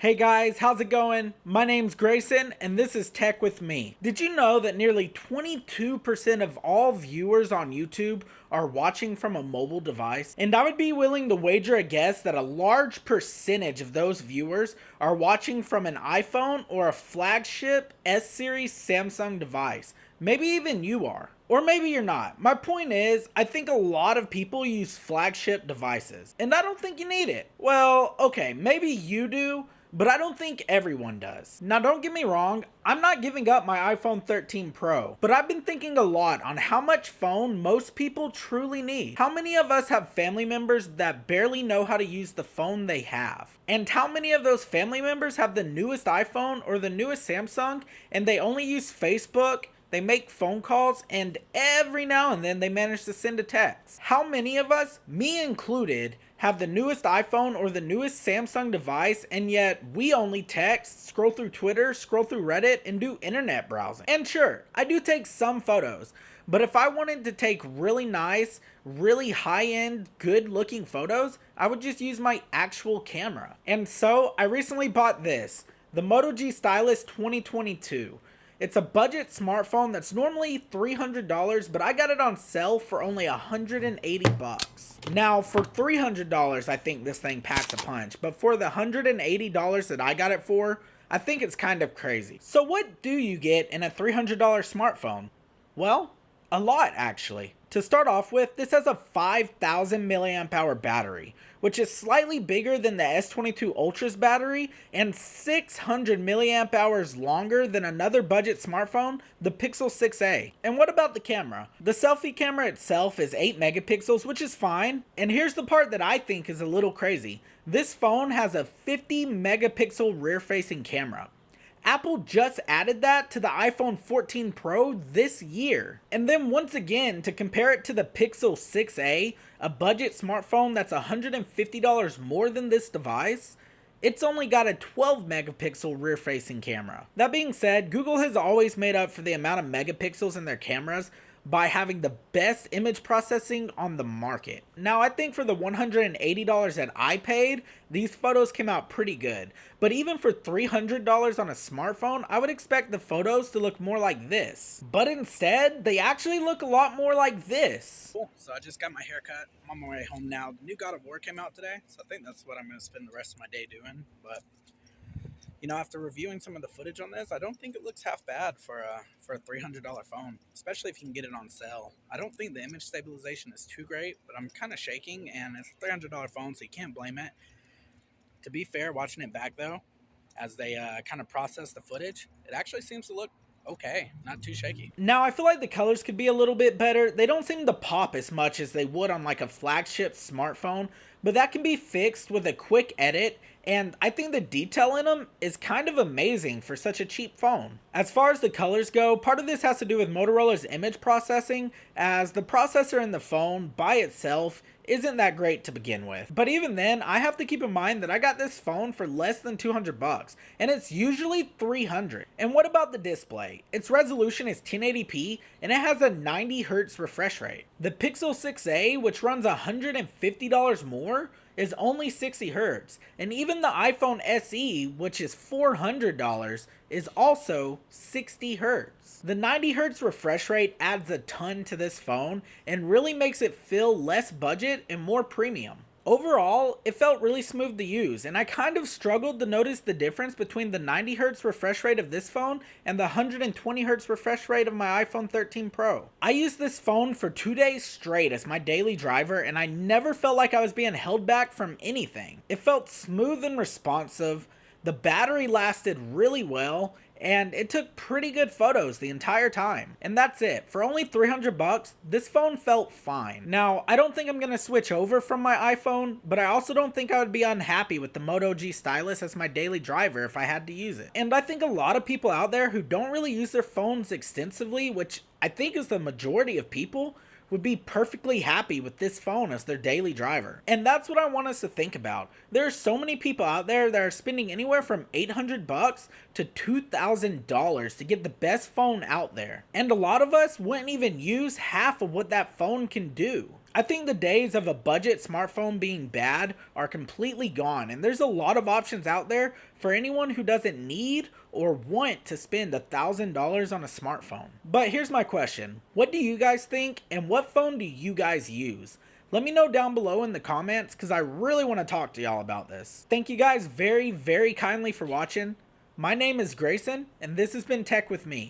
Hey guys, how's it going? My name's Grason and this is Tech with Me. Did you know that nearly 22% of all viewers on YouTube are watching from a mobile device? And I would be willing to wager a guess that a large percentage of those viewers are watching from an iPhone or a flagship S-series Samsung device. Maybe even you are. Or maybe you're not. My point is, I think a lot of people use flagship devices, and I don't think you need it. Well, okay, maybe you do, but I don't think everyone does. Now don't get me wrong, I'm not giving up my iPhone 13 Pro, but I've been thinking a lot on how much phone most people truly need. How many of us have family members that barely know how to use the phone they have? And how many of those family members have the newest iPhone or the newest Samsung and they only use Facebook, they make phone calls, and every now and then they manage to send a text? How many of us, me included, have the newest iPhone or the newest Samsung device, and yet we only text, scroll through Twitter, scroll through Reddit, and do internet browsing? And sure, I do take some photos, but if I wanted to take really nice, really high-end, good-looking photos, I would just use my actual camera. And so, I recently bought this, the Moto G Stylus 2022. It's a budget smartphone that's normally $300, but I got it on sale for only $180. Now, for $300, I think this thing packs a punch, but for the $180 that I got it for, I think it's kind of crazy. So what do you get in a $300 smartphone? Well, a lot actually. To start off with, this has a 5,000 milliamp hour battery, which is slightly bigger than the S22 Ultra's battery and 600 milliamp hours longer than another budget smartphone, the Pixel 6a. And what about the camera? The selfie camera itself is 8 megapixels, which is fine. And here's the part that I think is a little crazy. This phone has a 50 megapixel rear-facing camera. Apple just added that to the iPhone 14 Pro this year. And then once again, to compare it to the Pixel 6a, a budget smartphone that's $150 more than this device, it's only got a 12 megapixel rear facing camera. That being said, Google has always made up for the amount of megapixels in their cameras by having the best image processing on the market. Now, I think for the $180 that I paid, these photos came out pretty good. But even for $300 on a smartphone, I would expect the photos to look more like this. But instead, they actually look a lot more like this. Cool. So I just got my hair cut. I'm on my way home now. The new God of War came out today, so I think that's what I'm going to spend the rest of my day doing. But you know, after reviewing some of the footage on this, I don't think it looks half bad for a $300 phone, especially if you can get it on sale. I don't think the image stabilization is too great, but I'm kind of shaking, and it's a $300 phone, so you can't blame it. To be fair, watching it back though, as they kind of process the footage, it actually seems to look okay, not too shaky. Now, I feel like the colors could be a little bit better. They don't seem to pop as much as they would on like a flagship smartphone, but that can be fixed with a quick edit, and I think the detail in them is kind of amazing for such a cheap phone. As far as the colors go, part of this has to do with Motorola's image processing, as the processor in the phone by itself isn't that great to begin with. But even then, I have to keep in mind that I got this phone for less than $200, and it's usually $300. And what about the display? Its resolution is 1080p, and it has a 90Hz refresh rate. The Pixel 6a, which runs $150 more, is only 60 Hz, and even the iPhone SE, which is $400, is also 60 Hz. The 90 Hz refresh rate adds a ton to this phone and really makes it feel less budget and more premium. Overall, it felt really smooth to use, and I kind of struggled to notice the difference between the 90 Hz refresh rate of this phone and the 120 Hz refresh rate of my iPhone 13 Pro. I used this phone for 2 days straight as my daily driver, and I never felt like I was being held back from anything. It felt smooth and responsive, the battery lasted really well, and it took pretty good photos the entire time. And that's it. For only $300, this phone felt fine. Now, I don't think I'm gonna switch over from my iPhone, but I also don't think I would be unhappy with the Moto G Stylus as my daily driver if I had to use it. And I think a lot of people out there who don't really use their phones extensively, which I think is the majority of people, would be perfectly happy with this phone as their daily driver. And that's what I want us to think about. There are so many people out there that are spending anywhere from $800 to $2,000 to get the best phone out there. And a lot of us wouldn't even use half of what that phone can do. I think the days of a budget smartphone being bad are completely gone, and there's a lot of options out there for anyone who doesn't need or want to spend $1,000 on a smartphone. But here's my question: what do you guys think, and what phone do you guys use? Let me know down below in the comments because I really want to talk to y'all about this. Thank you guys very, very kindly for watching. My name is Grayson, and this has been Tech with me.